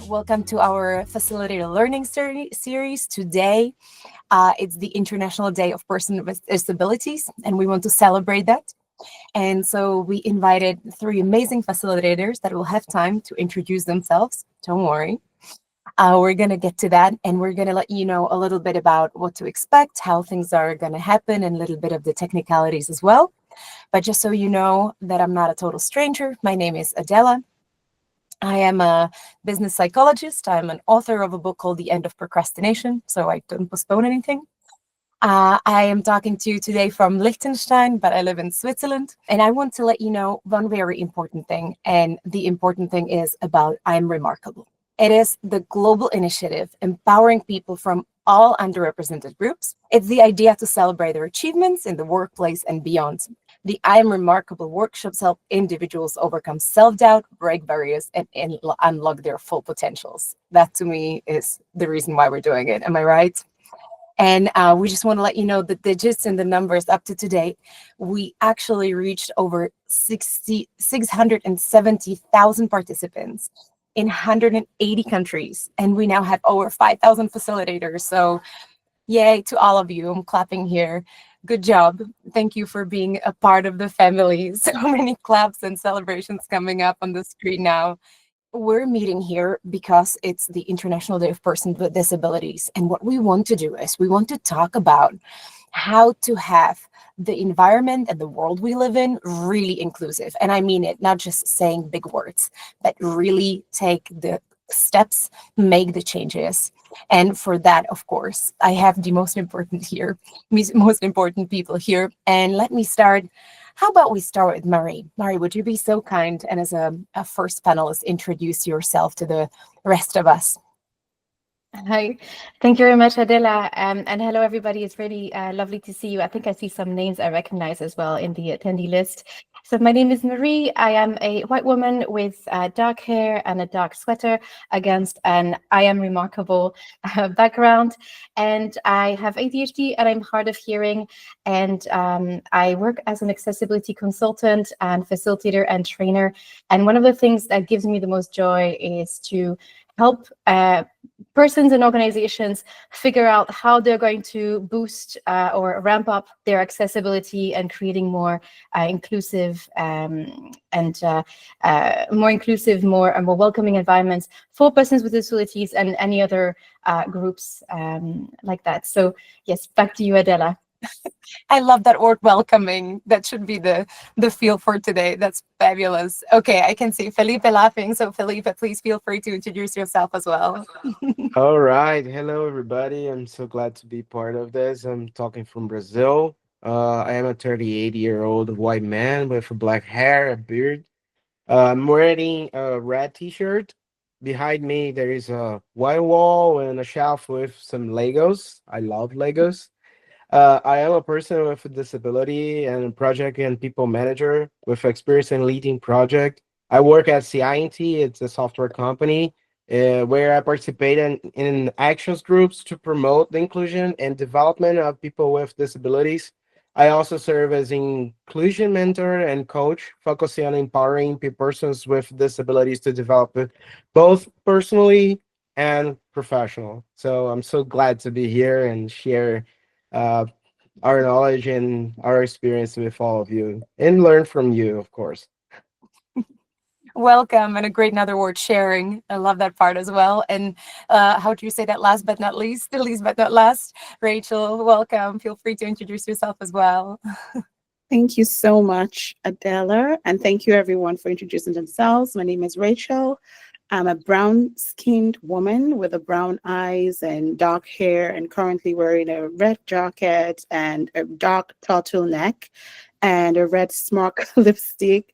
Welcome to our Facilitator Learning Series. Today, it's the International Day of Persons with Disabilities, and we want to celebrate that. And so we invited 3 amazing facilitators that will have time to introduce themselves. Don't worry. We're going to get to that, and we're going to let you know a little bit about what to expect, how things are going to happen, and a little bit of the technicalities as well. But just so you know that I'm not a total stranger, my name is Adela. I am a business psychologist. I'm an author of a book called The End of Procrastination, so I don't postpone anything. I am talking to you today from Liechtenstein, but I live in Switzerland. And I want to let you know one very important thing. And the important thing is about IAmRemarkable. It is the global initiative empowering people from all underrepresented groups. It's the idea to celebrate their achievements in the workplace and beyond. The IAmRemarkable workshops help individuals overcome self-doubt, break barriers, and unlock their full potentials. That, to me, is the reason why we're doing it. Am I right? And we just want to let you know the digits and the numbers up to today. We actually reached over 670,000 participants in 180 countries. And we now have over 5,000 facilitators. So yay to all of you. I'm clapping here. Good job. Thank you for being a part of the family. So many claps and celebrations coming up on the screen now. We're meeting here because it's the International Day of Persons with Disabilities. And what we want to do is we want to talk about how to have the environment and the world we live in really inclusive. And I mean it, not just saying big words, but really take the steps, make the changes. And for that, of course, I have the most important people here. And let me start. How about we start with Marie? Marie, would you be so kind and as a first panelist, introduce yourself to the rest of us? Hi, thank you very much, Adela. And hello, everybody. It's really lovely to see you. I think I see some names I recognize as well in the attendee list. So my name is Marie. I am a white woman with dark hair and a dark sweater against an IAmRemarkable background. And I have ADHD and I'm hard of hearing. And I work as an accessibility consultant and facilitator and trainer. And one of the things that gives me the most joy is to help persons and organizations figure out how they're going to boost or ramp up their accessibility and creating more inclusive more welcoming environments for persons with disabilities and any other groups like that. So yes, back to you, Adela. I love that word, welcoming. That should be the feel for today. That's fabulous. Okay, I can see Filipe laughing. So Filipe, please feel free to introduce yourself as well. All right. Hello, everybody. I'm so glad to be part of this. I'm talking from Brazil. I am a 38-year-old white man with black hair, a beard. I'm wearing a red t-shirt. Behind me, there is a white wall and a shelf with some Legos. I love Legos. I am a person with a disability and project and people manager with experience in leading project. I work at CI&T. It's a software company where I participate in actions groups to promote the inclusion and development of people with disabilities. I also serve as inclusion mentor and coach, focusing on empowering persons with disabilities to develop it both personally and professional. So I'm so glad to be here and share uh, our knowledge and our experience with all of you and learn from you, of course. Welcome, and a great another word, sharing. I love that part as well. And how do you say that? Last but not least, the least but not last, Racheal, welcome. Feel free to introduce yourself as well. Thank you so much, Adela, and thank you everyone for introducing themselves. My name is Racheal. I'm a brown-skinned woman with brown eyes and dark hair, and currently wearing a red jacket and a dark turtleneck and a red smart lipstick.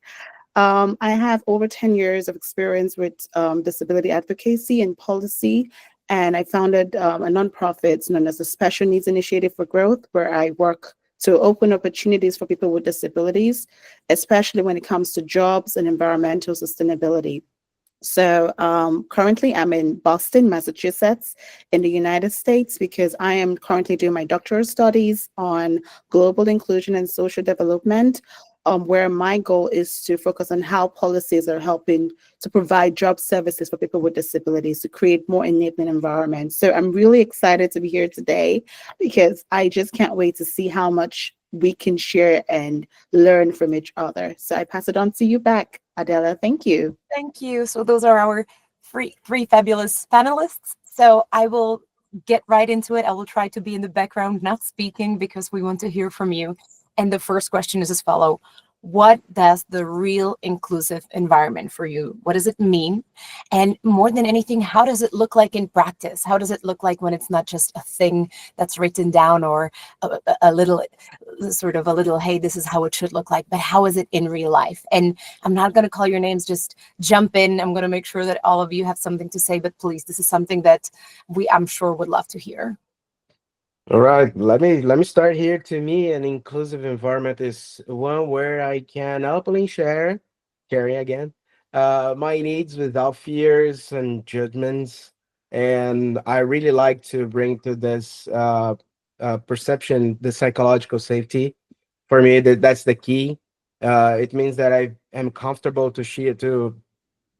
I have over 10 years of experience with disability advocacy and policy, and I founded a nonprofit known as the Special Needs Initiative for Growth, where I work to open opportunities for people with disabilities, especially when it comes to jobs and environmental sustainability. So currently I'm in Boston, Massachusetts, in the United States, because I am currently doing my doctoral studies on global inclusion and social development. where my goal is to focus on how policies are helping to provide job services for people with disabilities to create more enabling environments. So I'm really excited to be here today because I just can't wait to see how much we can share and learn from each other. So I pass it on to you back, Adela. Thank you. Thank you. So those are our three fabulous panelists. So I will get right into it. I will try to be in the background, not speaking, because we want to hear from you. And the first question is as follows. What does the real inclusive environment for you? What does it mean? And more than anything, how does it look like in practice? How does it look like when it's not just a thing that's written down or a little sort of a little, hey, this is how it should look like, but how is it in real life? And I'm not going to call your names, just jump in. I'm going to make sure that all of you have something to say, but please, this is something that I'm sure would love to hear. All right, let me start here. To me, an inclusive environment is one where I can openly sharing again, my needs without fears and judgments. And I really like to bring to this perception the psychological safety. For me, that's the key. It means that I am comfortable to share, to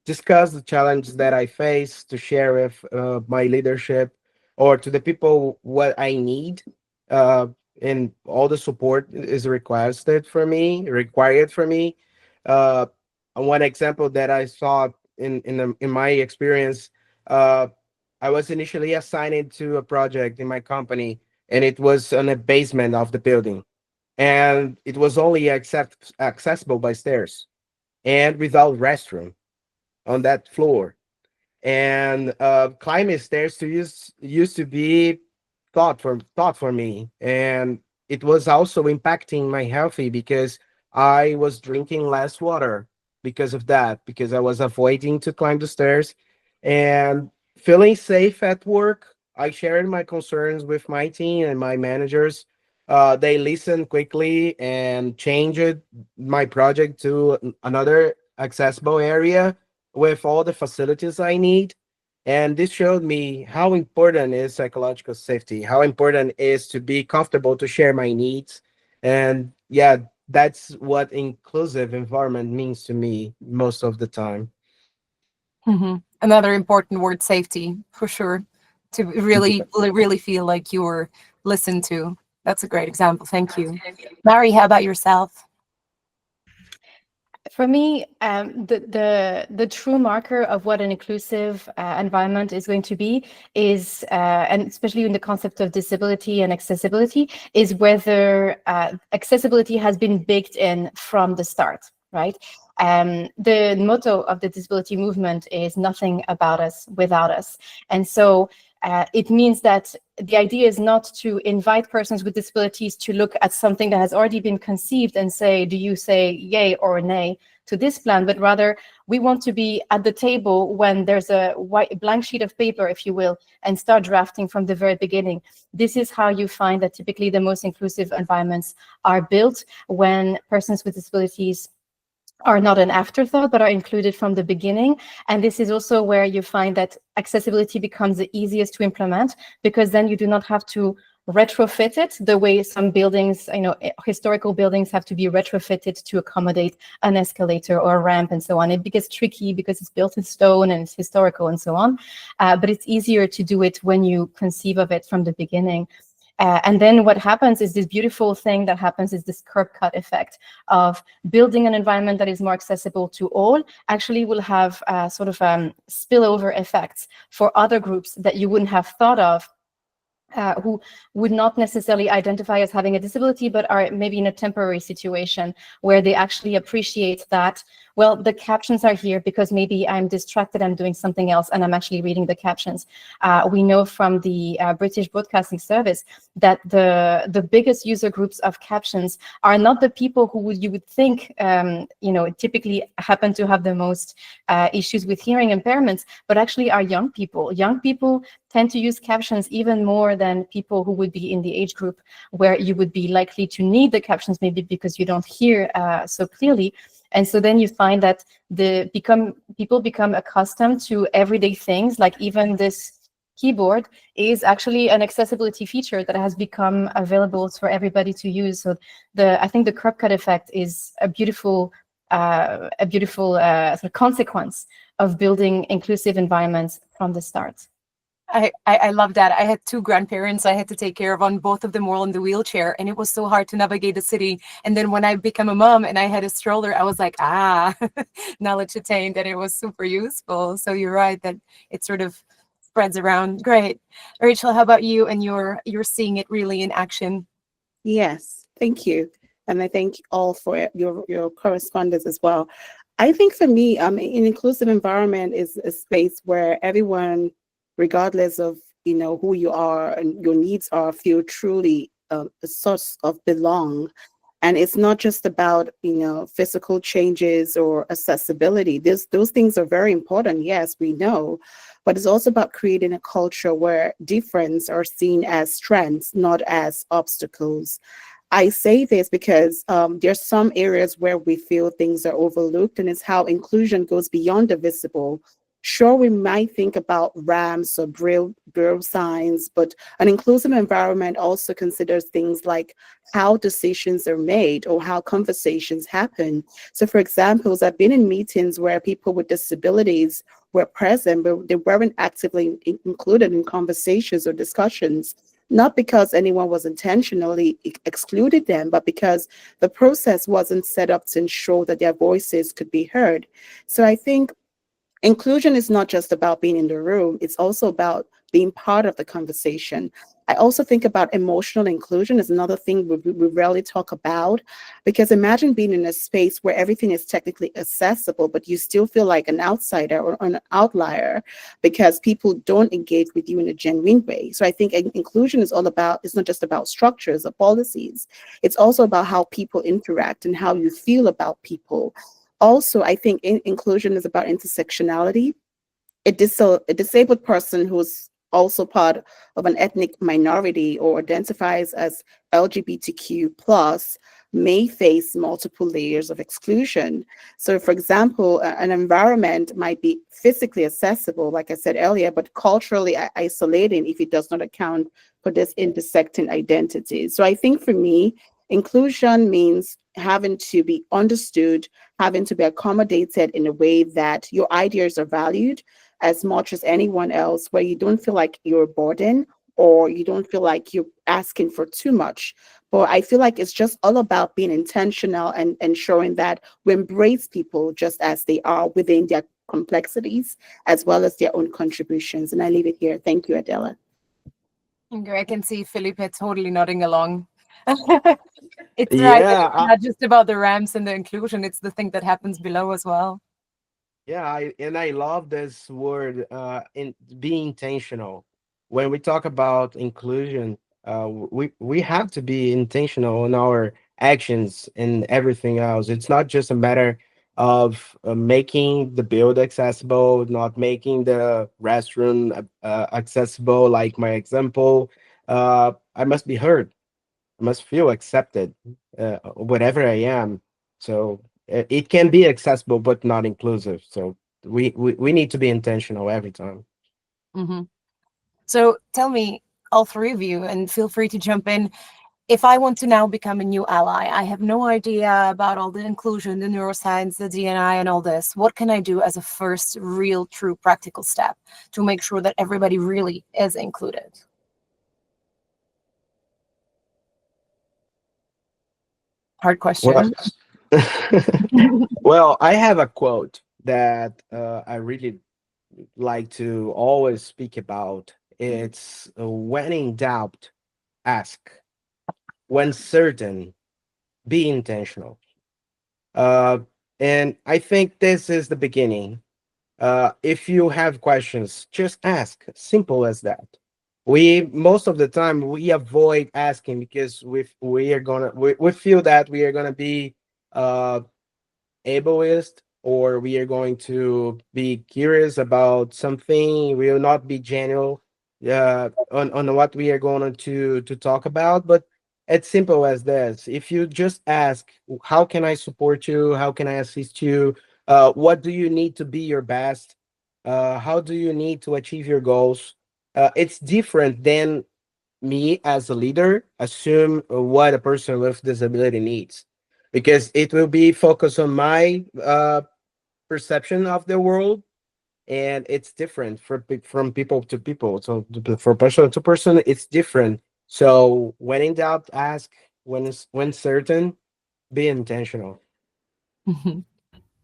discuss the challenges that I face, to share with my leadership or to the people what I need. Uh, and all the support is required for me. Uh, one example that I saw in my experience, uh, I was initially assigned to a project in my company, and it was on a basement of the building, and it was only accessible by stairs and without restroom on that floor. And climate stairs to used to be thought for me, and it was also impacting my healthy because I was drinking less water because of that, because I was avoiding to climb the stairs and feeling safe at work. I shared my concerns with my team and my managers. They listened quickly and changed my project to another accessible area with all the facilities I need. And this showed me how important is psychological safety, how important is to be comfortable to share my needs. And yeah, that's what inclusive environment means to me most of the time. Another important word, safety, for sure, to really feel like you're listened to. That's a great example. Thank you. Mary, how about yourself? For me, the true marker of what an inclusive environment is going to be is, and especially in the concept of disability and accessibility, is whether accessibility has been baked in from the start, right? The motto of the disability movement is nothing about us without us. And so it means that the idea is not to invite persons with disabilities to look at something that has already been conceived and say, do you say yay or nay to this plan? But rather, we want to be at the table when there's a blank sheet of paper, if you will, and start drafting from the very beginning. This is how you find that typically the most inclusive environments are built, when persons with disabilities are not an afterthought, but are included from the beginning. And this is also where you find that accessibility becomes the easiest to implement, because then you do not have to retrofit it the way some buildings, historical buildings have to be retrofitted to accommodate an escalator or a ramp and so on. It gets tricky because it's built in stone and it's historical and so on. But it's easier to do it when you conceive of it from the beginning. And then what happens is this beautiful thing that happens is this curb cut effect of building an environment that is more accessible to all actually will have sort of spillover effects for other groups that you wouldn't have thought of, who would not necessarily identify as having a disability, but are maybe in a temporary situation where they actually appreciate that, well, the captions are here because maybe I'm distracted, I'm doing something else, and I'm actually reading the captions. We know from the British Broadcasting Service that the biggest user groups of captions are not the people who you would think, typically happen to have the most issues with hearing impairments, but actually are young people. Young people tend to use captions even more than people who would be in the age group where you would be likely to need the captions, maybe because you don't hear so clearly. And so then you find that people become accustomed to everyday things, like even this keyboard is actually an accessibility feature that has become available for everybody to use. So I think the crop cut effect is a beautiful sort of consequence of building inclusive environments from the start. I love that. I had two grandparents I had to take care of, on both of them were in the wheelchair, and it was so hard to navigate the city. And then when I became a mom and I had a stroller, I was like, knowledge attained, and it was super useful. So you're right that it sort of spreads around. Great. Racheal, how about you? And you're seeing it really in action. Yes, thank you. And I thank all for your correspondence as well. I think for me, an inclusive environment is a space where everyone, regardless of who you are and your needs are, feel truly a source of belong. And it's not just about physical changes or accessibility. Those things are very important. Yes, we know, but it's also about creating a culture where difference are seen as strengths, not as obstacles. I say this because there's some areas where we feel things are overlooked, and it's how inclusion goes beyond the visible. Sure, we might think about ramps or braille signs, but an inclusive environment also considers things like how decisions are made or how conversations happen. So, for example, I've been in meetings where people with disabilities were present, but they weren't actively included in conversations or discussions, not because anyone was intentionally excluded them, but because the process wasn't set up to ensure that their voices could be heard. So I think inclusion is not just about being in the room, it's also about being part of the conversation. I also think about emotional inclusion is another thing we rarely talk about, because imagine being in a space where everything is technically accessible, but you still feel like an outsider or an outlier because people don't engage with you in a genuine way. So I think inclusion is all about, it's not just about structures or policies, it's also about how people interact and how you feel about people. Also, I think inclusion is about intersectionality. A disabled person who's also part of an ethnic minority or identifies as LGBTQ plus may face multiple layers of exclusion. So, for example, an environment might be physically accessible, like I said earlier, but culturally isolating if it does not account for this intersecting identity. So I think for me, inclusion means having to be understood, having to be accommodated in a way that your ideas are valued as much as anyone else, where you don't feel like you're a burden or you don't feel like you're asking for too much. But I feel like it's just all about being intentional and ensuring that we embrace people just as they are within their complexities as well as their own contributions. And I leave it here. Thank you, Adela. Okay, I can see Filipe totally nodding along. It's right that Yeah, it's not just about the ramps and the inclusion, it's the thing that happens below as well. yeah, I love this word, in being intentional. When we talk about inclusion, we have to be intentional in our actions and everything else. It's not just a matter of making the build accessible, not making the restroom accessible, like my example. I must be heard. I must feel accepted, whatever I am. So it can be accessible, but not inclusive. So we need to be intentional every time. Hmm. So tell me, all three of you, and feel free to jump in. If I want to now become a new ally, I have no idea about all the inclusion, the neuroscience, the DNI, and all this. What can I do as a first real, true, practical step to make sure that everybody really is included? Hard Well, question. well, I have a quote that I really like to always speak about. It's when in doubt, ask. When certain, be intentional. Uh, and I think this is the beginning. If you have questions, just ask. Simple as that. We most of the time we avoid asking because we feel that we are gonna be uh ableist, or we are going to be curious about something. We will not be genuine on what we are going to talk about. But it's simple as this. If you just ask, how can I support you? How can I assist you? What do you need to be your best? How do you need to achieve your goals? it's different than me as a leader assume what a person with disability needs, because it will be focused on my perception of the world, and it's different from people to people. So for person to person, it's different. So when in doubt, ask. When certain, be intentional.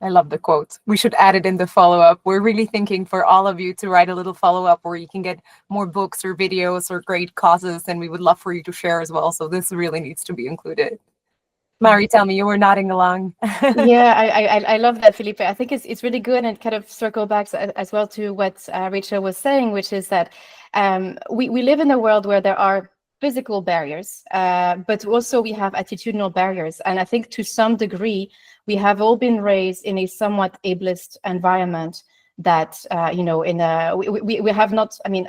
I love the quote. We should add it in the follow up. We're really thinking for all of you to write a little follow up where you can get more books or videos or great causes, and we would love for you to share as well. So this really needs to be included. Mari, tell me, you were nodding along. Yeah, I love that, Felipe. I think it's really good, and kind of circle back as well to what Racheal was saying, which is that we live in a world where there are physical barriers, but also we have attitudinal barriers. And I think to some degree, we have all been raised in a somewhat ableist environment that, in a, we have not, I mean,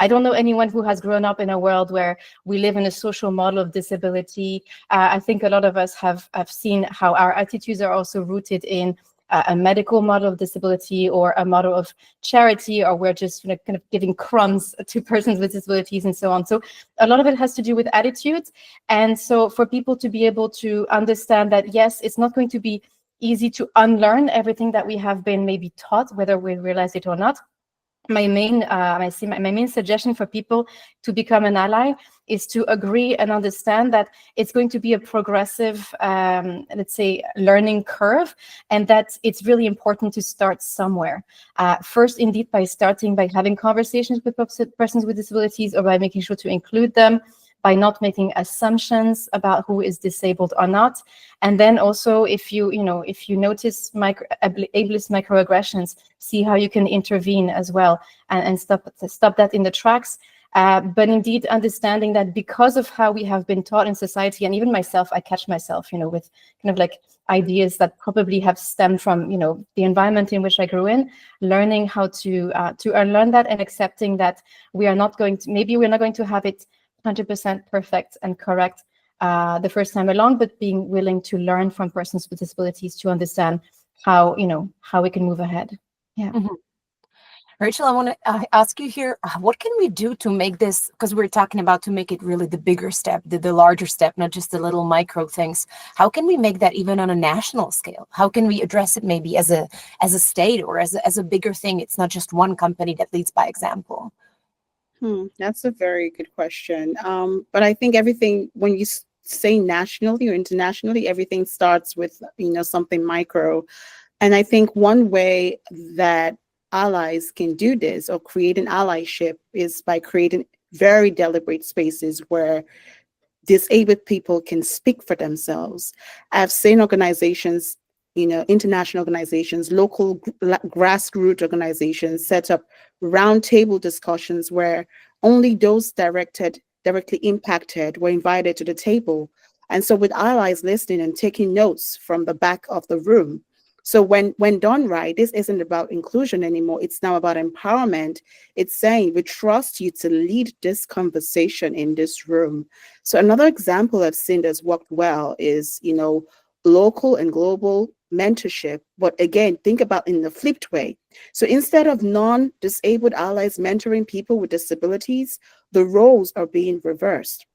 I don't know anyone who has grown up in a world where we live in a social model of disability. I think a lot of us have seen how our attitudes are also rooted in a medical model of disability or a model of charity, or we're just kind of giving crumbs to persons with disabilities and so on. So a lot of it has to do with attitudes. And so for people to be able to understand that, yes, it's not going to be easy to unlearn everything that we have been maybe taught, whether we realize it or not. My main suggestion for people to become an ally is to agree and understand that it's going to be a progressive, let's say, learning curve, and that it's really important to start somewhere. First, indeed, by starting by having conversations with persons with disabilities, or by making sure to include them, by not making assumptions about who is disabled or not. And then also, if you notice ableist microaggressions, see how you can intervene as well, and stop that in the tracks. But indeed, understanding that because of how we have been taught in society, and even myself, I catch myself, with kind of like ideas that probably have stemmed from, the environment in which I grew in, learning how to unlearn that, and accepting that we're not going to have it 100% perfect and correct the first time along, but being willing to learn from persons with disabilities to understand how we can move ahead. Yeah. Mhm. Racheal, I want to ask you here, what can we do to make this, because we're talking about to make it really the bigger step, the larger step, not just the little micro things. How can we make that even on a national scale? How can we address it maybe as a state, or as a bigger thing? It's not just one company that leads by example. That's a very good question. But I think everything, when you say nationally or internationally, everything starts with, something micro. And I think one way that allies can do this or create an allyship is by creating very deliberate spaces where disabled people can speak for themselves. I've seen organizations, international organizations, local grassroots organizations set up roundtable discussions where only those directly impacted were invited to the table. And so with allies listening and taking notes from the back of the room. So when done right, this isn't about inclusion anymore. It's now about empowerment. It's saying, we trust you to lead this conversation in this room. So another example I've seen that's worked well is, local and global mentorship. But again, think about in the flipped way. So instead of non-disabled allies mentoring people with disabilities, the roles are being reversed.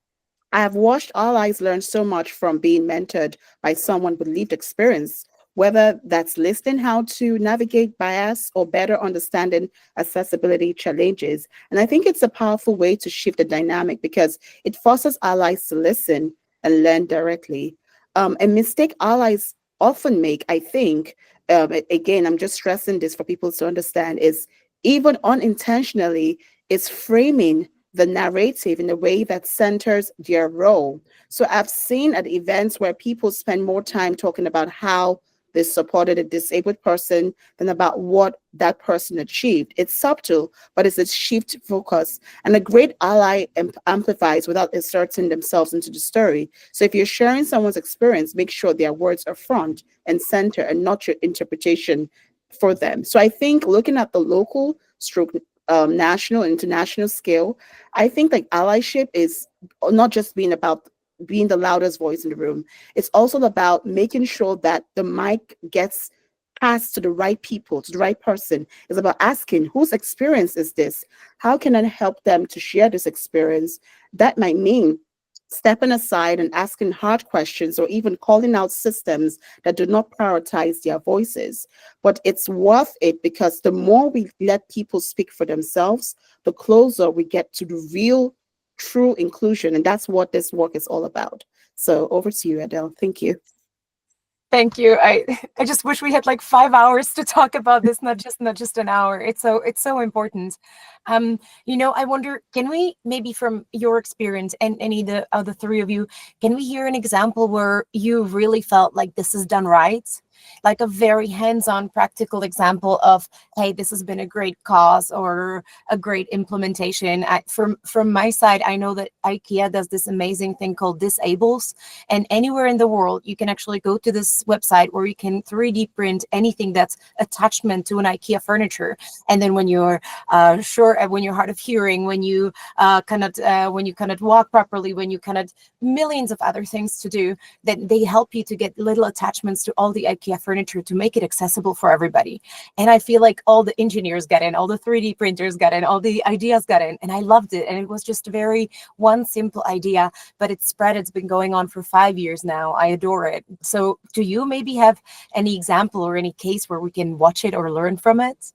I have watched allies learn so much from being mentored by someone with lived experience, whether that's listening how to navigate bias or better understanding accessibility challenges. And I think it's a powerful way to shift the dynamic because it forces allies to listen and learn directly. A mistake allies often make, I think, again, I'm just stressing this for people to understand, is even unintentionally, is framing the narrative in a way that centers their role. So I've seen at events where people spend more time talking about how they supported a disabled person than about what that person achieved. It's subtle, but it's a shift focus. And a great ally amplifies without inserting themselves into the story. So if you're sharing someone's experience, make sure their words are front and center and not your interpretation for them. So I think looking at the local stroke national and international scale, I think like allyship is not just being about being the loudest voice in the room. It's also about making sure that the mic gets passed to the right people, to the right person. It's about asking, whose experience is this? How can I help them to share this experience? That might mean stepping aside and asking hard questions or even calling out systems that do not prioritize their voices. But it's worth it because the more we let people speak for themselves, the closer we get to the real, true inclusion. And that's what this work is all about. So over to you, Adele. Thank you. Thank you. I just wish we had like 5 hours to talk about this, not just an hour. It's so important. I wonder, can we maybe from your experience and any of the three of you, can we hear an example where you really felt like this is done right? Like a very hands-on practical example of, hey, this has been a great cause or a great implementation. From my side, I know that IKEA does this amazing thing called Disables, and anywhere in the world you can actually go to this website where you can 3D print anything that's attachment to an IKEA furniture, and then when you're when you're hard of hearing, when you cannot walk properly, when you cannot millions of other things to do, then they help you to get little attachments to all the IKEA furniture to make it accessible for everybody. And I feel like all the engineers got in, all the 3D printers got in, all the ideas got in, and I loved it. And it was just a very one simple idea, but it's spread. It's been going on for 5 years now. I adore it. So do you maybe have any example or any case where we can watch it or learn from it?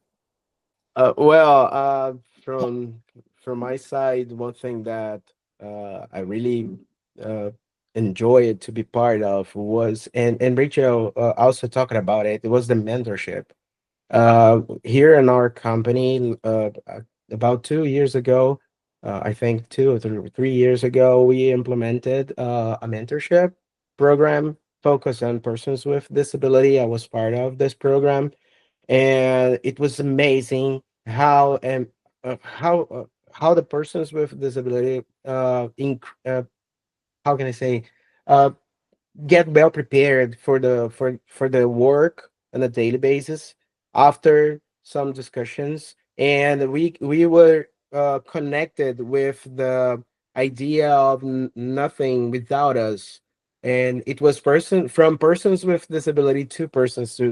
Well, from my side, one thing that I really uh, enjoyed to be part of was, and Rachel also talking about it. It was the mentorship. Here in our company, about 2 years ago, I think 2 or 3 years ago, we implemented a mentorship program focused on persons with disability. I was part of this program, and it was amazing how the persons with disability how can I say uh get well prepared for the work on a daily basis after some discussions, and we were connected with the idea of nothing without us, and it was persons with disability to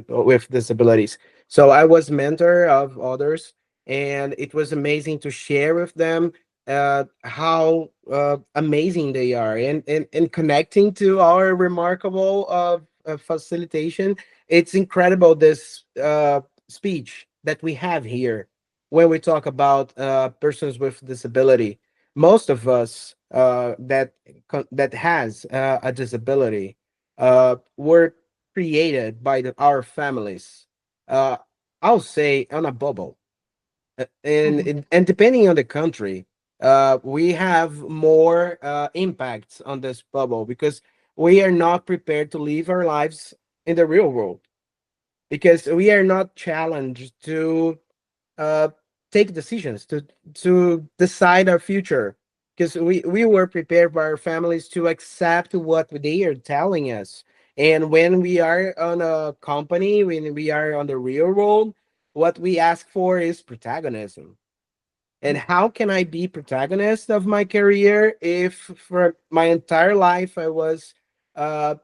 with disabilities. So I was mentor of others, and it was amazing to share with them how amazing they are, and connecting to our remarkable facilitation. It's incredible, this speech that we have here when we talk about persons with disability. Most of us that has a disability were created by our families. uh, I'll say on a bubble, Mhm. and depending on the country, we have more impacts on this bubble because we are not prepared to live our lives in the real world, because we are not challenged to uh, take decisions, to decide our future, because we were prepared by our families to accept what they are telling us. And when we are on a company, when we are on the real world, what we ask for is protagonism. And how can I be protagonist of my career if for my entire life I was uh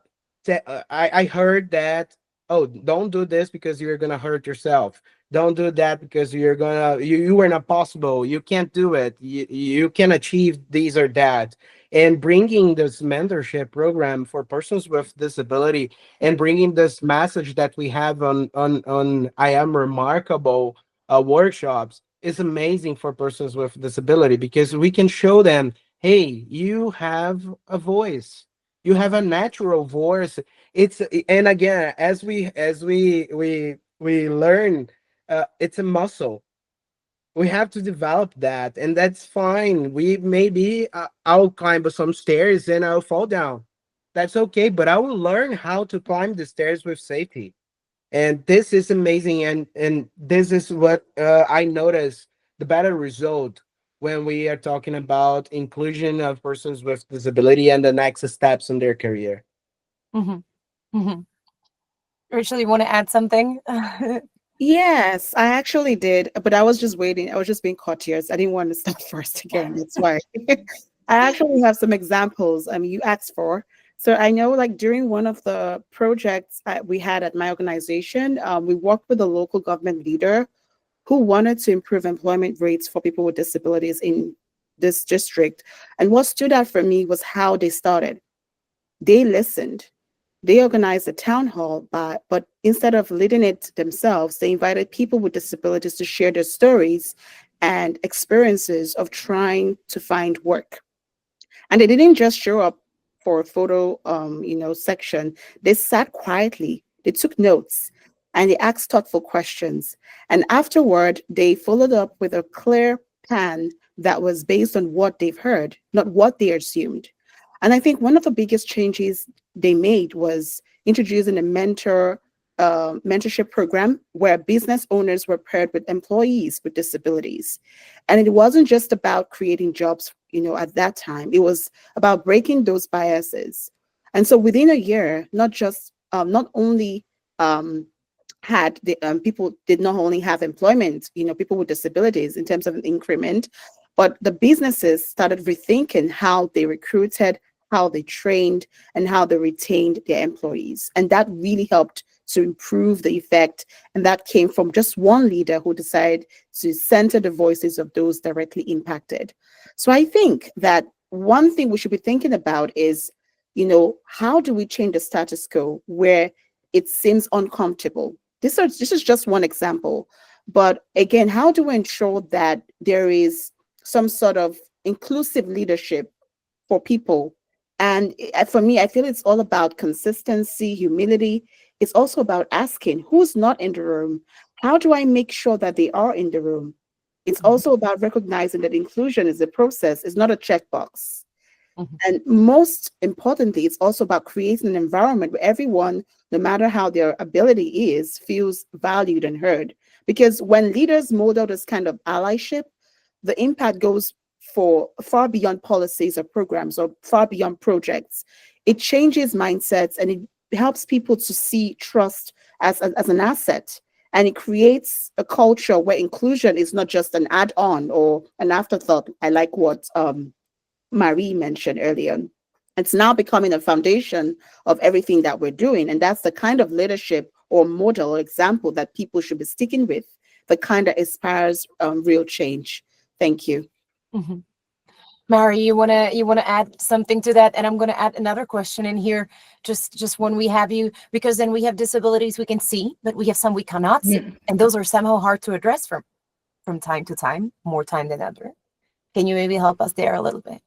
I heard that, oh, don't do this because you're gonna hurt yourself, don't do that because you are not possible, you can't do it, you can achieve these or that. And bringing this mentorship program for persons with disability, and bringing this message that we have on I Am Remarkable workshops, is amazing for persons with disability, because we can show them, hey, you have a voice, you have a natural voice. It's And again, as we learn, it's a muscle. We have to develop that, and that's fine. We maybe I'll climb some stairs and I'll fall down. That's okay, but I will learn how to climb the stairs with safety. And this is amazing, and this is what I notice the better result when we are talking about inclusion of persons with disability and the next steps in their career. Mhm. Mhm. Rachel, you want to add something? Yes, I actually did, but I was just waiting. I was just being courteous. I didn't want to start first again. That's why. I actually have some examples. You asked for. So I know, like during one of the projects we had at my organization, we worked with a local government leader who wanted to improve employment rates for people with disabilities in this district. And what stood out for me was how they started. They listened. They organized a town hall, but instead of leading it themselves, they invited people with disabilities to share their stories and experiences of trying to find work. And they didn't just show up for a photo, section. They sat quietly, they took notes, and they asked thoughtful questions. And afterward, they followed up with a clear plan that was based on what they've heard, not what they assumed. And I think one of the biggest changes they made was introducing a mentorship program where business owners were paired with employees with disabilities. And it wasn't just about creating jobs, at that time. It was about breaking those biases. And so within a year, not only had the people did not only have employment, people with disabilities in terms of an increment, but the businesses started rethinking how they recruited, how they trained, and how they retained their employees. And that really helped to improve the effect. And that came from just one leader who decided to center the voices of those directly impacted. So I think that one thing we should be thinking about is, how do we change the status quo where it seems uncomfortable? This is just one example. But again, how do we ensure that there is some sort of inclusive leadership for people? And for me, I feel it's all about consistency, humility. It's also about asking who's not in the room. How do I make sure that they are in the room? It's also about recognizing that inclusion is a process, it's not a checkbox. Mhm. And most importantly, it's also about creating an environment where everyone, no matter how their ability is, feels valued and heard. Because when leaders model this kind of allyship, the impact goes for far beyond policies or programs or far beyond projects. It changes mindsets and it helps people to see trust as an asset. And it creates a culture where inclusion is not just an add-on or an afterthought. I like what Marie mentioned earlier. It's now becoming a foundation of everything that we're doing. And that's the kind of leadership or model or example that people should be sticking with, the kind that inspires real change. Thank you. Mhm. Mary, you wanna add something to that? And I'm gonna add another question in here, just when we have you, because then we have disabilities we can see, but we have some we cannot see, and those are somehow hard to address from time to time, more time than ever. Can you maybe help us there a little bit?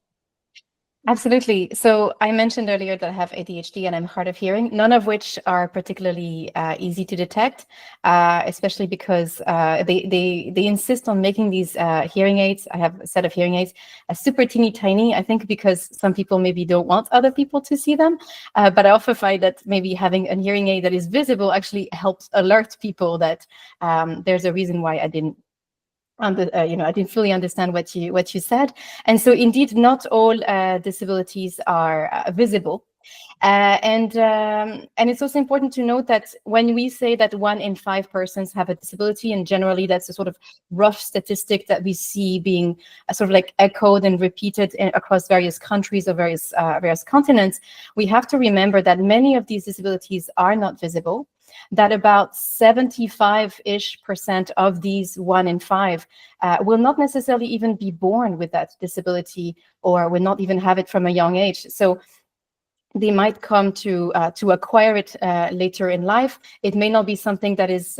Absolutely. So I mentioned earlier that I have ADHD and I'm hard of hearing, none of which are particularly easy to detect, especially because they insist on making these hearing aids. I have a set of hearing aids, super teeny tiny, I think because some people maybe don't want other people to see them. But I also find that maybe having a hearing aid that is visible actually helps alert people that there's a reason why I didn't I didn't fully understand what you said. And so indeed, not all disabilities are visible. And it's also important to note that when we say that 1 in 5 persons have a disability, and generally that's a sort of rough statistic that we see being sort of like echoed and repeated across various countries or various continents, we have to remember that many of these disabilities are not visible, that about 75-ish% of these 1 in 5 will not necessarily even be born with that disability or will not even have it from a young age. So they might come to acquire it later in life. It may not be something that is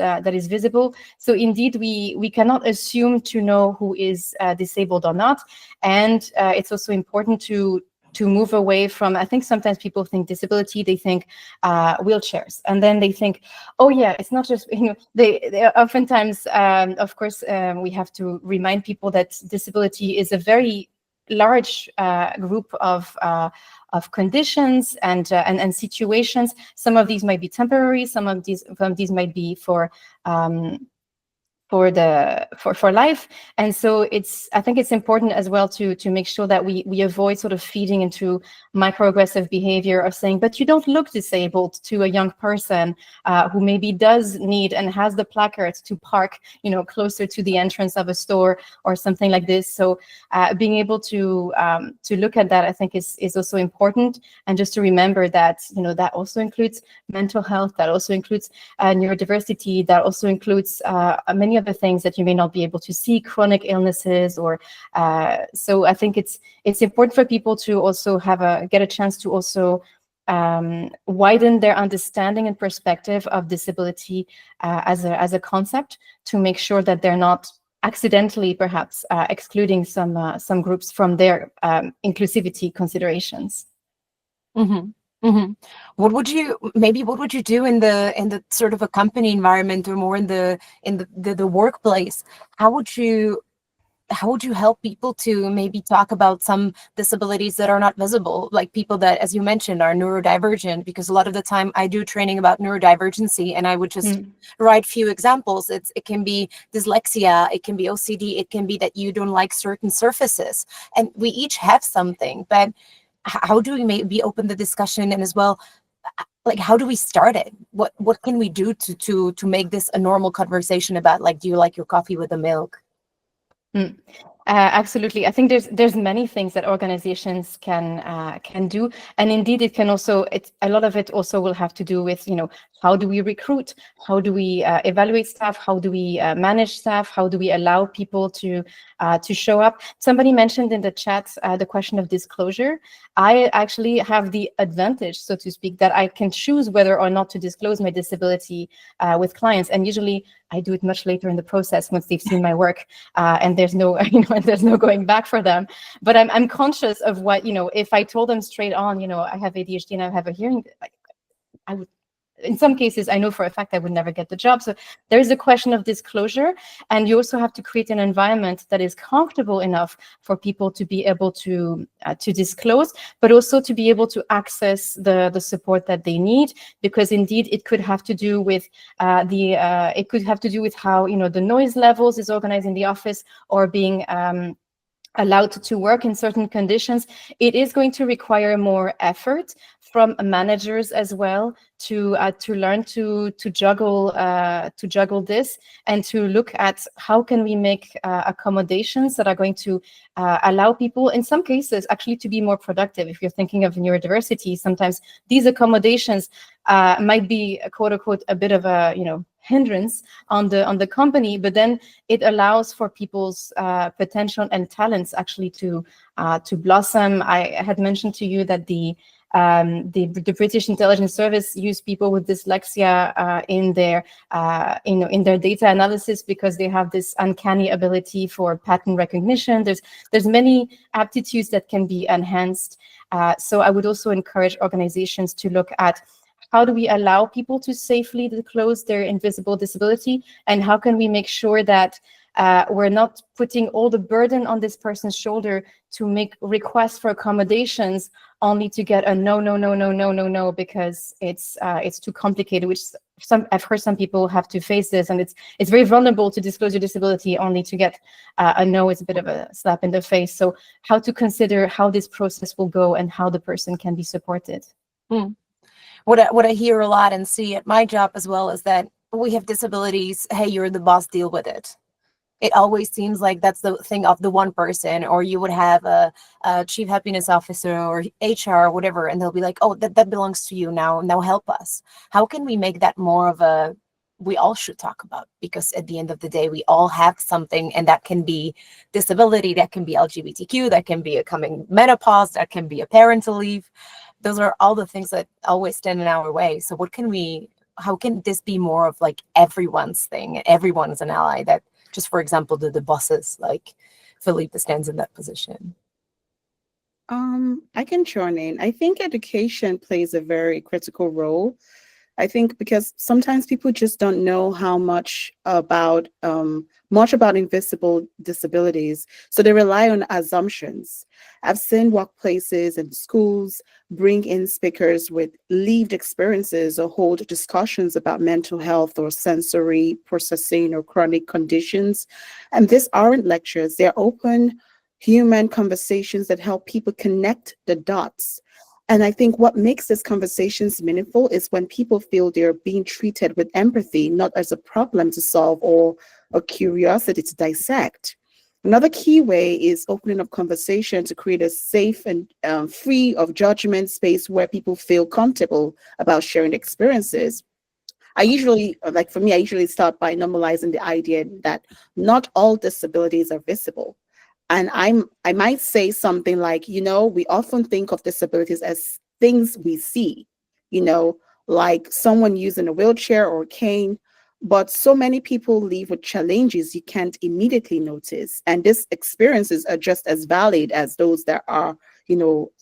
visible. So indeed, we cannot assume to know who is disabled or not. And it's also important to move away from, I think sometimes people think disability, they think wheelchairs, and then they think, oh yeah, it's not just, they oftentimes, of course, we have to remind people that disability is a very large group of conditions and situations. Some of these might be temporary. Some of these might be for for life. And so I think it's important as well to make sure that we avoid sort of feeding into microaggressive behavior of saying, but you don't look disabled, to a young person who maybe does need and has the placard to park, closer to the entrance of a store or something like this. So being able to look at that, I think is also important. And just to remember that, that also includes mental health, that also includes neurodiversity, that also includes many other things that you may not be able to see, chronic illnesses, or so I think it's important for people to also get a chance to also widen their understanding and perspective of disability as a concept, to make sure that they're not accidentally perhaps excluding some groups from their inclusivity considerations. Mm-hmm. Mm-hmm. What would you do in the sort of a company environment, or more in the workplace? How would you help people to maybe talk about some disabilities that are not visible, like people that, as you mentioned, are neurodivergent? Because a lot of the time I do training about neurodivergency, and I would just write few examples. It can be dyslexia, it can be OCD, it can be that you don't like certain surfaces, and we each have something. But how do we maybe open the discussion, and as well, like, how do we start it? What can we do to make this a normal conversation about, like, do you like your coffee with the milk? Absolutely. I think there's many things that organizations can do, and indeed it can also, a lot of it also will have to do with, how do we recruit, how do we evaluate staff, how do we manage staff, how do we allow people to show up. Somebody mentioned in the chat the question of disclosure. I actually have the advantage, so to speak, that I can choose whether or not to disclose my disability with clients, and usually I do it much later in the process once they've seen my work, and there's no there's no going back for them. But I'm conscious of what, if I told them straight on, I have ADHD and I have a hearing, I would, in some cases, I know for a fact I would never get the job. So there is a question of disclosure, and you also have to create an environment that is comfortable enough for people to be able to disclose, but also to be able to access the support that they need. Because indeed, it could have to do with how the noise levels is organized in the office, or being allowed to work in certain conditions. It is going to require more effort from managers as well to learn to juggle this, and to look at how can we make accommodations that are going to allow people, in some cases, actually to be more productive. If you're thinking of neurodiversity, sometimes these accommodations might be, quote unquote, a bit of a hindrance on the company, but then it allows for people's potential and talents actually to blossom. I had mentioned to you that the British Intelligence Service use people with dyslexia in their data analysis, because they have this uncanny ability for pattern recognition. There's many aptitudes that can be enhanced. So I would also encourage organizations to look at, how do we allow people to safely disclose their invisible disability, and how can we make sure that we're not putting all the burden on this person's shoulder to make requests for accommodations only to get a no, because it's too complicated. Which I've heard some people have to face this, and it's very vulnerable to disclose your disability only to get a no. It's a bit of a slap in the face. So how to consider how this process will go and how the person can be supported. What I hear a lot and see at my job as well is that we have disabilities. Hey, you're the boss, deal with it. It always seems like that's the thing of the one person, or you would have a chief happiness officer or HR or whatever, and they'll be like, oh, that belongs to you now help us. How can we make that more of a, we all should talk about? Because at the end of the day, we all have something, and that can be disability, that can be LGBTQ, that can be a coming menopause, that can be a parental leave. Those are all the things that always stand in our way. So how can this be more of like everyone's thing? Everyone's an ally, that just, for example, the bosses, like Filipe stands in that position. I can join in. I think education plays a very critical role I think because sometimes people just don't know how much about invisible disabilities, so they rely on assumptions. I've seen workplaces and schools bring in speakers with lived experiences or hold discussions about mental health or sensory processing or chronic conditions. And these aren't lectures; they're open, human conversations that help people connect the dots. And I think what makes these conversations meaningful is when people feel they're being treated with empathy, not as a problem to solve or a curiosity to dissect. Another key way is opening up conversation to create a safe and free of judgment space where people feel comfortable about sharing experiences. I usually, like for me, I usually start by normalizing the idea that not all disabilities are visible. And I might say something like, we often think of disabilities as things we see, you know, like someone using a wheelchair or a cane. But so many people live with challenges you can't immediately notice. And these experiences are just as valid as those that are,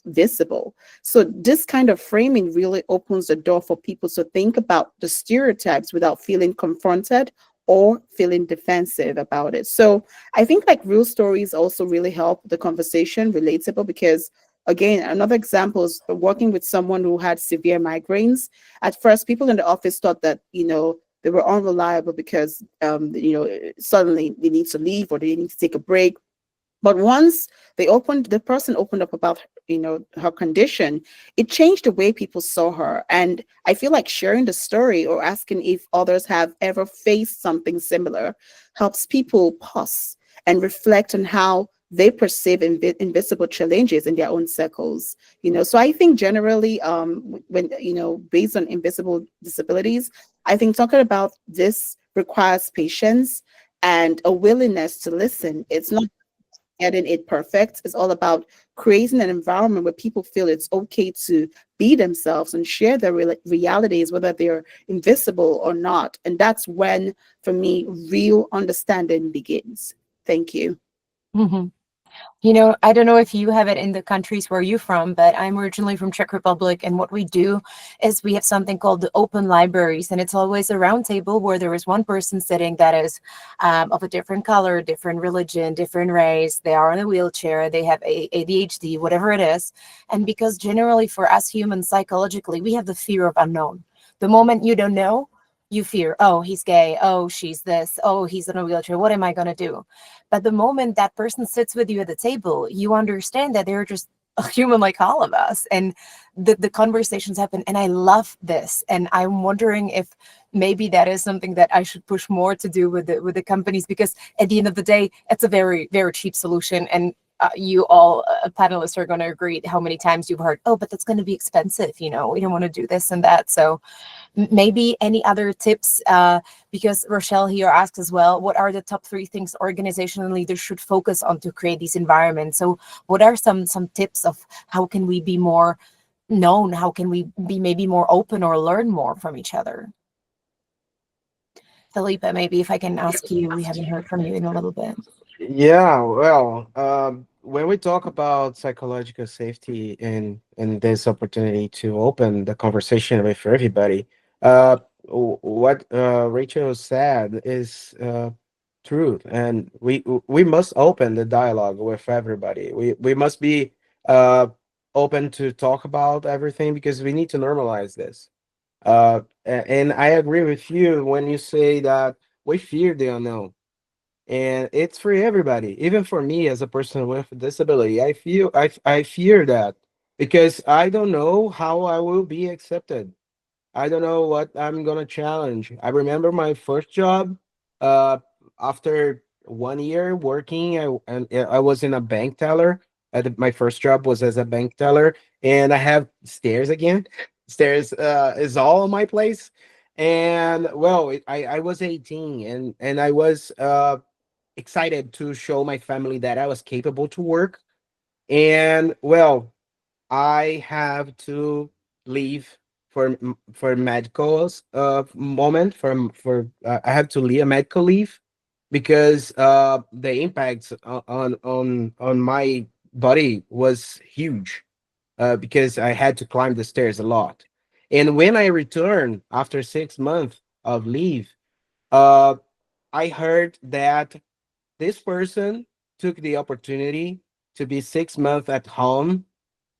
visible. So this kind of framing really opens the door for people to think about the stereotypes without feeling confronted or feeling defensive about it. So I think like real stories also really help the conversation relatable because again, another example is working with someone who had severe migraines. At first, people in the office thought that, they were unreliable because, suddenly they need to leave or they need to take a break. But once the person opened up about, her condition, it changed the way people saw her. And I feel like sharing the story or asking if others have ever faced something similar helps people pause and reflect on how they perceive invisible challenges in their own circles. So I think generally, when, based on invisible disabilities, I think talking about this requires patience and a willingness to listen. It's not getting it perfect. It's all about creating an environment where people feel it's okay to be themselves and share their realities, whether they're invisible or not. And that's when, for me, real understanding begins. Thank you. Mhm. I don't know if you have it in the countries where you're from, but I'm originally from Czech Republic, and what we do is we have something called the open libraries, and it's always a round table where there is one person sitting that is of a different color, different religion, different race. They are in a wheelchair, they have ADHD, whatever it is. And because generally for us humans, psychologically, we have the fear of unknown. The moment you don't know, you fear, oh, he's gay, oh, she's this, oh, he's in a wheelchair, what am I going to do? But the moment that person sits with you at the table, you understand that they're just a human like all of us. And the conversations happen. And I love this. And I'm wondering if maybe that is something that I should push more to do with the companies, because at the end of the day, it's a very, very cheap solution. And you all panelists are going to agree how many times you've heard, oh, but that's going to be expensive. We don't want to do this and that. So maybe any other tips, because Racheal here asks as well, what are the top 3 things organizational leaders should focus on to create these environments? So what are some tips of how can we be more known? How can we be maybe more open or learn more from each other? Filipe, maybe if I can ask you, we haven't heard from you in a little bit. Yeah, well, when we talk about psychological safety and this opportunity to open the conversation with everybody, what Rachel said is truth, and we must open the dialogue with everybody. We must be uh, open to talk about everything because we need to normalize this. And I agree with you when you say that we fear the unknown, and it's for everybody, even for me as a person with a disability. I fear that because I don't know how I will be accepted. I don't know what I'm gonna challenge. I remember my first job. Uh, After 1 year working, I was in a bank teller. My first job was as a bank teller, and I have stairs again. Stairs is all on my place, and well, I was 18, and I was excited to show my family that I was capable to work. And well, I have to leave for medical moment for I have to leave a medical leave because the impact on my body was huge because I had to climb the stairs a lot. And when I returned after 6 months of leave, uh, I heard that this person took the opportunity to be 6 months at home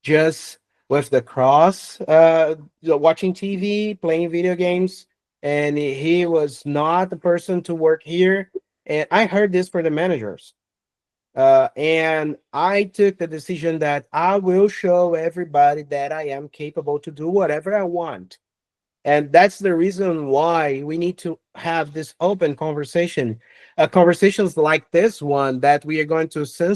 just with the cross, watching TV, playing video games, and he was not the person to work here. And I heard this for the managers. And I took the decision that I will show everybody that I am capable to do whatever I want. And that's the reason why we need to have this open conversation, conversations like this one that we are going to to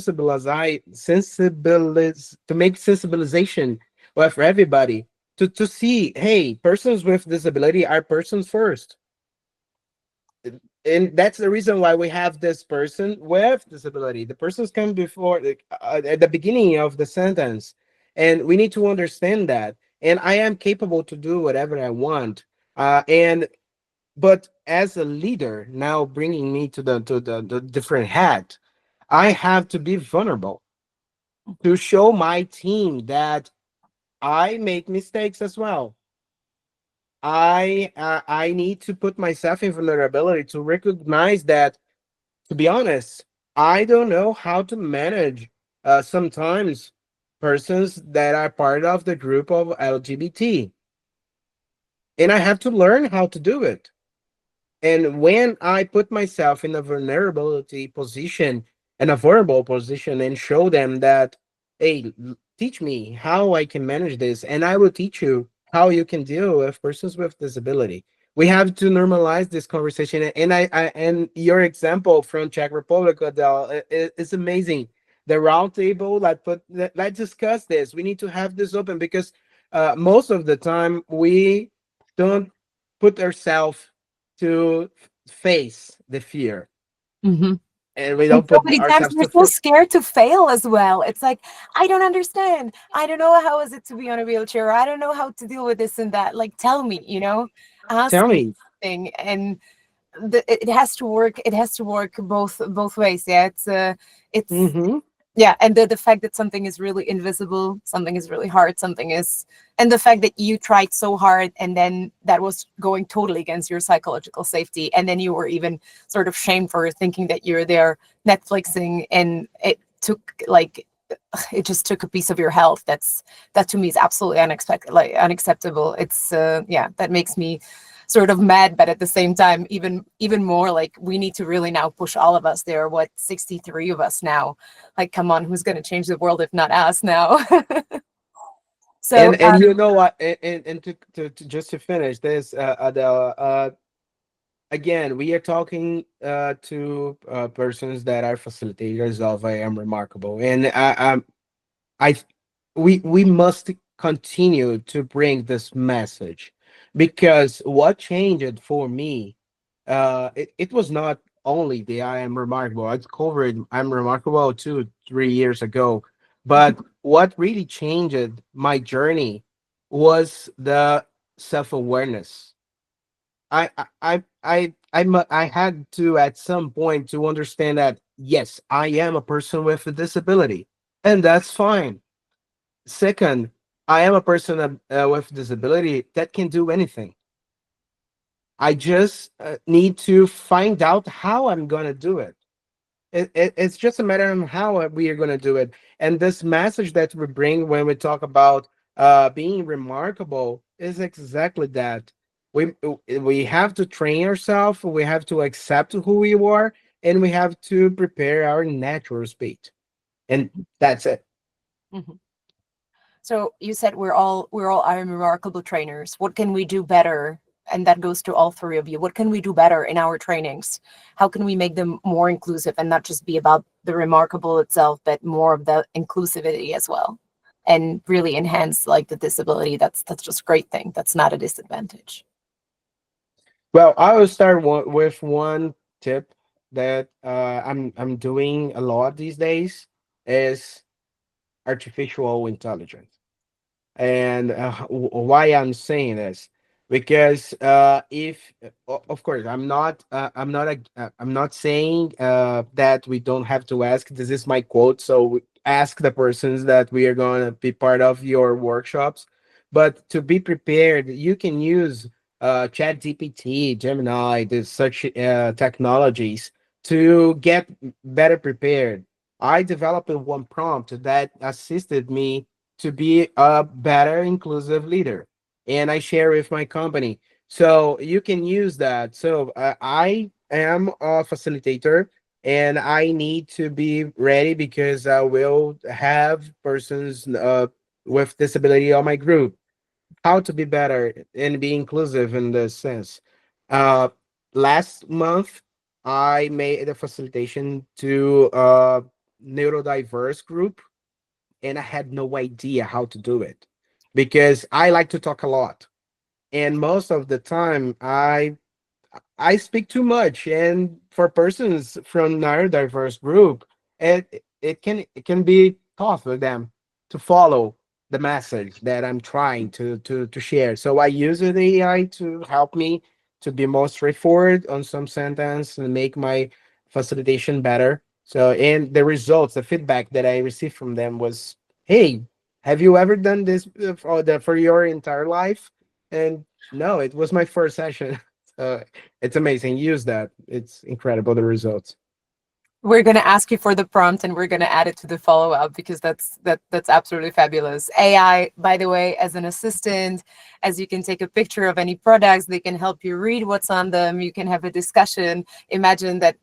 make sensibilization with everybody to see, hey, persons with disability are persons first. And that's the reason why we have this person with disability. The persons come before at the beginning of the sentence, and we need to understand that. And I am capable to do whatever I want. And but as a leader, now bringing me to the different hat, I have to be vulnerable to show my team that I make mistakes as well. I need to put myself in vulnerability to recognize that, to be honest, I don't know how to manage sometimes persons that are part of the group of LGBT, and I have to learn how to do it. And when I put myself in a vulnerability position and a vulnerable position and show them that, hey, teach me how I can manage this, and I will teach you how you can deal with persons with disability. We have to normalize this conversation. And and your example from Czech Republic, Adele, is amazing. The round table, let's discuss this. We need to have this open because most of the time we don't put ourselves to face the fear, Hmm. and we And don't so put many times ourselves we're to so scared to fail as well. It's like, I don't understand. I don't know how is it to be on a wheelchair. I don't know how to deal with this and that. Like, tell me, tell ask me me. something. And it has to work. It has to work both ways. Yeah, it's Hmm. yeah, and the fact that something is really invisible, something is really hard, something is, and the fact that you tried so hard and then that was going totally against your psychological safety, and then you were even sort of shamed for thinking that you're there Netflixing, and it took like it just took a piece of your health. That to me is absolutely unexpected, like unacceptable. It's yeah, that makes me sort of mad, but at the same time even more like we need to really now push all of us. There are what, 63 of us now. Like, come on, who's going to change the world if not us now? So And you know what? And to just to finish this, Adele, again, we are talking to persons that are facilitators of I Am Remarkable, and I we must continue to bring this message, because what changed for me, it was not only the I Am Remarkable. I discovered I'm Remarkable 2 3 years ago, but what really changed my journey was the self-awareness. I had to at some point to understand that yes, I am a person with a disability, and that's fine. Second, I am a person with disability that can do anything. I just need to find out how I'm going to do it. It's just a matter of how we are going to do it. And this message that we bring when we talk about being remarkable is exactly that. We have to train ourselves, we have to accept who we are, and we have to prepare our natural speed. And that's it. Mhm. So you said we're all Iron Remarkable trainers. What can we do better? And that goes to all three of you. What can we do better in our trainings? How can we make them more inclusive and not just be about the remarkable itself, but more of the inclusivity as well, and really enhance like the disability? That's just a great thing. That's not a disadvantage. Well, I will start with one tip that I'm doing a lot these days is artificial intelligence. And why I'm saying this, because if of course I'm not saying that we don't have to ask. This is my quote, so ask the persons that we are going to be part of your workshops. But to be prepared, you can use Chat GPT, Gemini, the such technologies to get better prepared. I developed one prompt that assisted me to be a better inclusive leader, and I share with my company. So you can use that. So I am a facilitator, and I need to be ready because I will have persons with disability on my group. How to be better and be inclusive in this sense. Uh, Last month, I made a facilitation to a neurodiverse group, and I had no idea how to do it because I like to talk a lot. And most of the time, I speak too much, and for persons from neurodiverse group, it can be tough for them to follow the message that I'm trying to share. So I use the AI to help me to be more straightforward on some sentence and make my facilitation better. So and the results, the feedback that I received from them was, "Hey, have you ever done this for your entire life?" And no, it was my first session. So it's amazing. Use that. It's incredible the results. We're going to ask you for the prompt, and we're going to add it to the follow-up because that's absolutely fabulous. AI, by the way, as an assistant, as you can take a picture of any products, they can help you read what's on them. You can have a discussion. Imagine that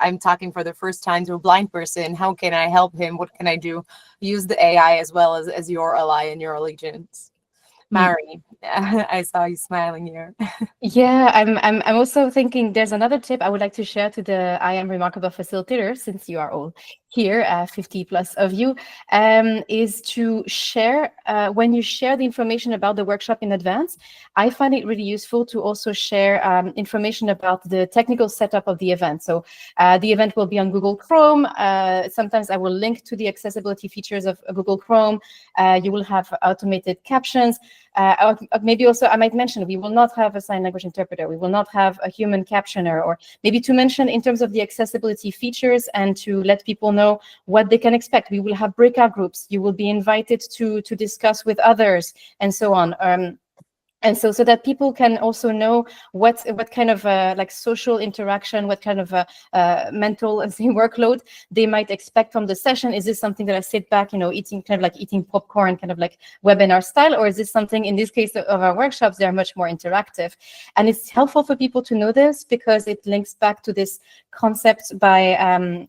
I'm talking for the first time to a blind person. How can I help him? What can I do? Use the AI as well as your ally and your allegiance. Mari, I saw you smiling here. Yeah, I'm also thinking there's another tip I would like to share to the IAmRemarkable facilitators, since you are all here, 50 plus of you, is to share, when you share the information about the workshop in advance, I find it really useful to also share information about the technical setup of the event. So the event will be on Google Chrome. Sometimes I will link to the accessibility features of Google Chrome. You will have automated captions. Maybe also I might mention we will not have a sign language interpreter. We will not have a human captioner, or maybe to mention in terms of the accessibility features and to let people know what they can expect. We will have breakout groups. You will be invited to discuss with others and so on. And so that people can also know what kind of like social interaction, what kind of mental and workload they might expect from the session. Is this something that I sit back, eating, kind of like eating popcorn, kind of like webinar style, or is this something, in this case of our workshops, they are much more interactive? And it's helpful for people to know this because it links back to this concept by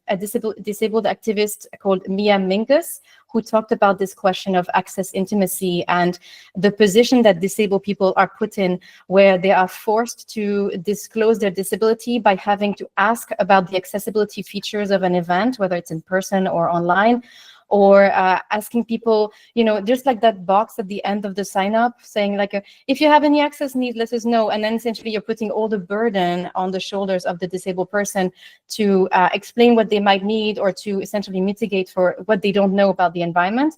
a disabled activist called Mia Mingus, who talked about this question of access intimacy and the position that disabled people are put in, where they are forced to disclose their disability by having to ask about the accessibility features of an event, whether it's in person or online, or asking people, just like that box at the end of the sign up saying like, if you have any access needs, let us know. And then essentially you're putting all the burden on the shoulders of the disabled person to explain what they might need, or to essentially mitigate for what they don't know about the environment.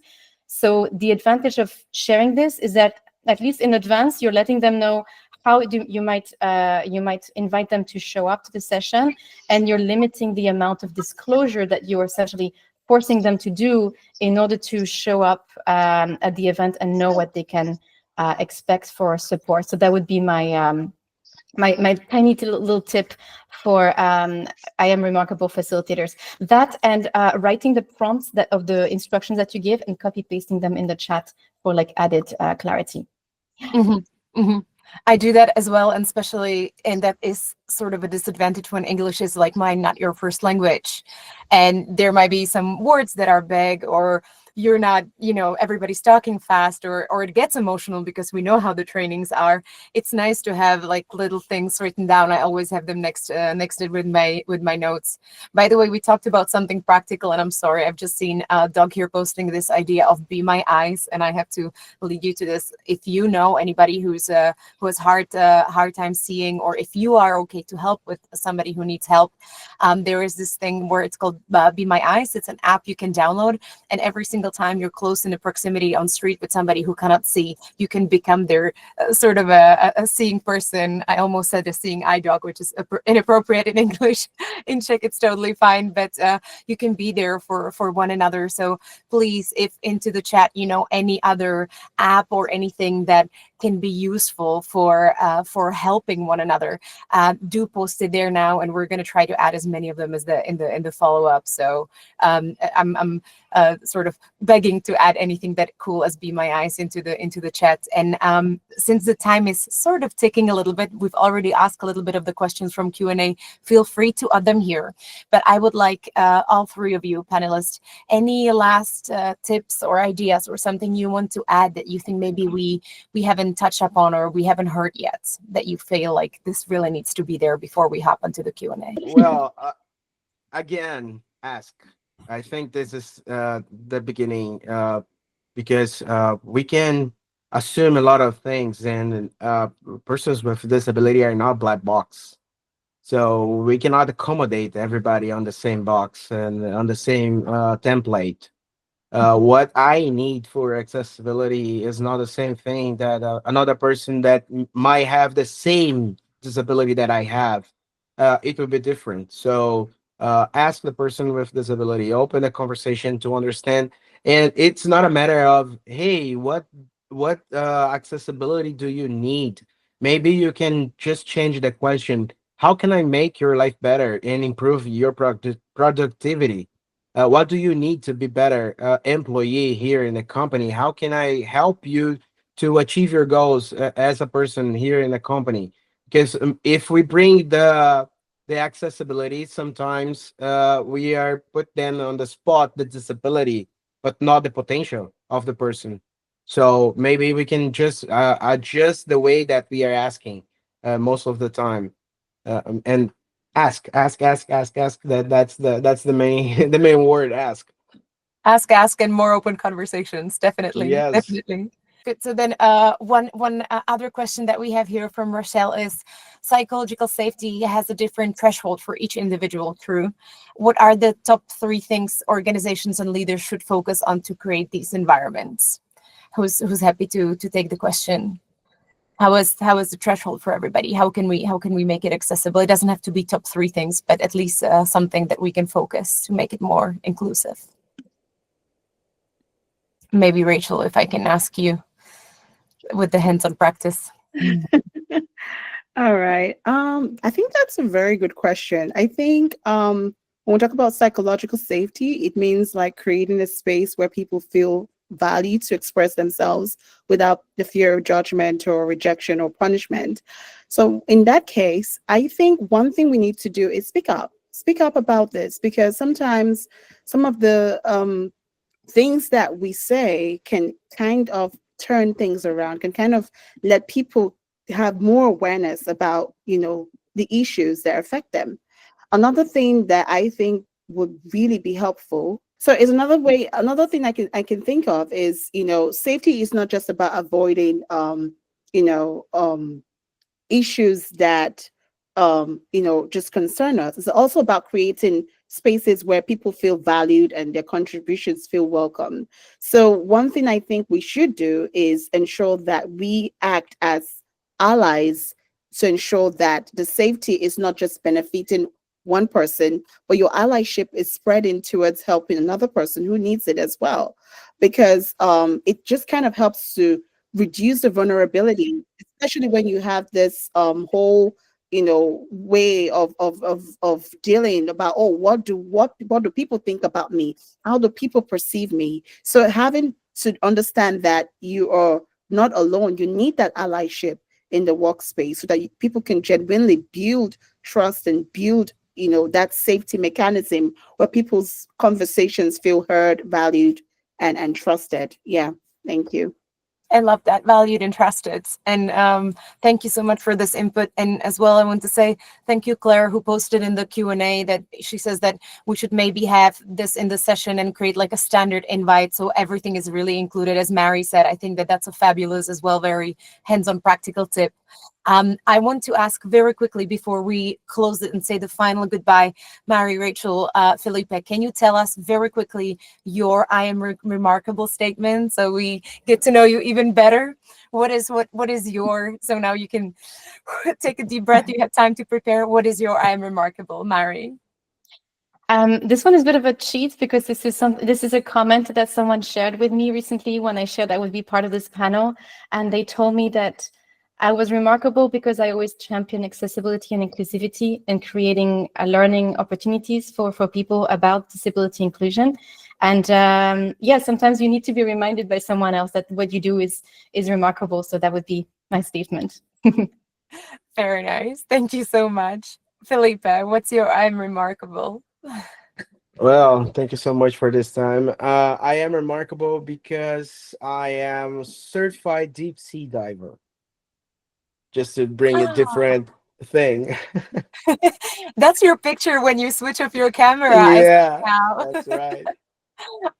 So the advantage of sharing this is that at least in advance, you're letting them know how you might invite them to show up to the session, and you're limiting the amount of disclosure that you're essentially forcing them to do in order to show up at the event and know what they can expect for support. So that would be my my tiny little tip for IAmRemarkable facilitators. That, and writing the prompts of the instructions that you give and copy pasting them in the chat for like added clarity. Mm-hmm. Mm-hmm. I do that as well, and especially, and that is sort of a disadvantage when English is like mine, not your first language. And there might be some words that are big, or you're not, everybody's talking fast, or it gets emotional because we know how the trainings are. It's nice to have like little things written down. I always have them next it with my notes. By the way, we talked about something practical, and I'm sorry, I've just seen Doug here posting this idea of Be My Eyes, and I have to lead you to this. If you know anybody who has hard time seeing, or if you are okay to help with somebody who needs help, there is this thing where it's called Be My Eyes. It's an app you can download, and every single single time you're close in the proximity on street with somebody who cannot see, you can become their sort of a seeing person. I almost said a seeing eye dog, which is inappropriate in English. In Czech, it's totally fine, but you can be there for one another. So please, if into the chat, any other app or anything that can be useful for helping one another, do post it there now, and we're going to try to add as many of them as in the follow-up. So I'm sort of begging to add anything that cool as Be My Eyes into the chat. And since the time is sort of ticking a little bit, we've already asked a little bit of the questions from Q&A. Feel free to add them here. But I would like all three of you panelists, any last tips or ideas or something you want to add that you think maybe we haven't touched upon or we haven't heard yet, that you feel like this really needs to be there before we hop onto the Q&A? Well, again, ask. I think this is the beginning, because we can assume a lot of things, and persons with disability are not black box. So we cannot accommodate everybody on the same box and on the same template. What I need for accessibility is not the same thing that another person that might have the same disability that I have. It will be different. So ask the person with disability, open the conversation to understand. And it's not a matter of, hey, what accessibility do you need? Maybe you can just change the question. How can I make your life better and improve your productivity? What do you need to be better employee here in the company? How can I help you to achieve your goals as a person here in the company? Because if we bring the accessibility, sometimes we are put them on the spot, the disability, but not the potential of the person. So maybe we can just adjust the way that we are asking most of the time, and ask. That's the main the main word. Ask. Ask, and more open conversations. Definitely, Yes. definitely. Good. So then, one other question that we have here from Racheal is: psychological safety has a different threshold for each individual. True. What are the top 3 things organizations and leaders should focus on to create these environments? Who's happy to take the question? How is the threshold for everybody? How can we make it accessible? It doesn't have to be top 3 things, but at least something that we can focus to make it more inclusive. Maybe Racheal, if I can ask you with the hands-on practice. All right. I think that's a very good question. I think when we talk about psychological safety, it means like creating a space where people feel valued to express themselves without the fear of judgment or rejection or punishment. So in that case, I think one thing we need to do is speak up. Speak up about this, because sometimes some of the things that we say can kind of turn things around, can kind of let people have more awareness about, the issues that affect them. Another thing that I think would really be helpful. So is another thing I can think of is, safety is not just about avoiding, issues that, just concern us. It's also about creating spaces where people feel valued and their contributions feel welcome. So one thing I think we should do is ensure that we act as allies to ensure that the safety is not just benefiting one person, but your allyship is spreading towards helping another person who needs it as well. Because it just kind of helps to reduce the vulnerability, especially when you have this whole way of dealing about, oh, what do people think about me, how do people perceive me. So having to understand that you are not alone, you need that allyship in the workspace so that people can genuinely build trust and build that safety mechanism where people's conversations feel heard, valued, and trusted. Yeah, thank you. I love that, valued and trusted. And thank you so much for this input. And as well, I want to say thank you, Claire, who posted in the Q&A that she says that we should maybe have this in the session and create like a standard invite so everything is really included. As Mary said, I think that that's a fabulous as well, very hands-on practical tip. I want to ask very quickly before we close it and say the final goodbye, Mary, Racheal, Filipe, can you tell us very quickly your I am remarkable statement so we get to know you even better? What is your, so now you can take a deep breath, you have time to prepare. What is your I am remarkable, Mary? This one is a bit of a cheat because this is a comment that someone shared with me recently when I shared I would be part of this panel, and they told me that I was remarkable because I always champion accessibility and inclusivity and creating learning opportunities for people about disability inclusion. And yeah, sometimes you need to be reminded by someone else that what you do is remarkable. So that would be my statement. Very nice. Thank you so much. Filipe, what's your I'm remarkable? Well, thank you so much for this time. I am remarkable because I am certified deep sea diver. Just to bring a different thing. That's your picture when you switch off your camera. Yeah, Now. that's right.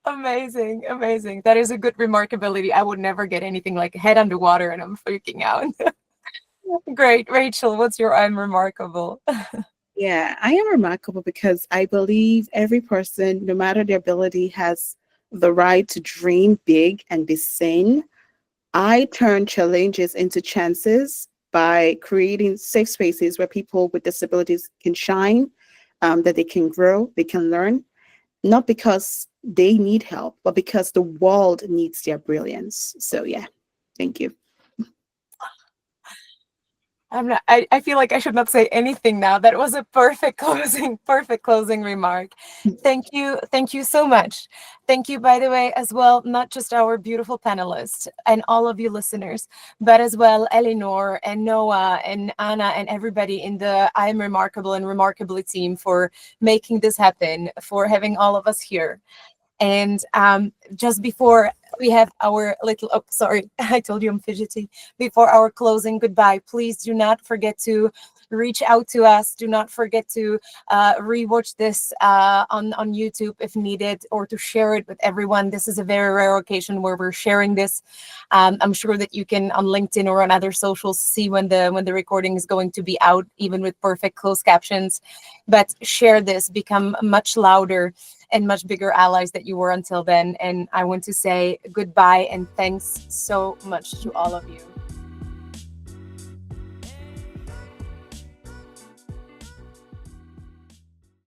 Amazing, amazing. That is a good remarkability. I would never get anything like head underwater and I'm freaking out. Great. Racheal, what's your I'm remarkable? Yeah, I am remarkable because I believe every person, no matter their ability, has the right to dream big and be seen. I turn challenges into chances by creating safe spaces where people with disabilities can shine, that they can grow, they can learn, not because they need help, but because the world needs their brilliance. So yeah, thank you. I feel like I should not say anything now. That was a perfect closing remark. Thank you so much. Thank you, by the way, as well, not just our beautiful panelists and all of you listeners, but as well Eleanor and Noah and Anna and everybody in the I Am Remarkable and Remarkably team for making this happen, for having all of us here. And just before we have our little, oh, sorry, I told you I'm fidgety. Before our closing goodbye, please do not forget to reach out to us. Do not forget to rewatch this on YouTube if needed, or to share it with everyone. This is a very rare occasion where we're sharing this. I'm sure that you can on LinkedIn or on other socials see when the recording is going to be out, even with perfect closed captions. But share this, become much louder and much bigger allies that you were until then. And I want to say goodbye and thanks so much to all of you.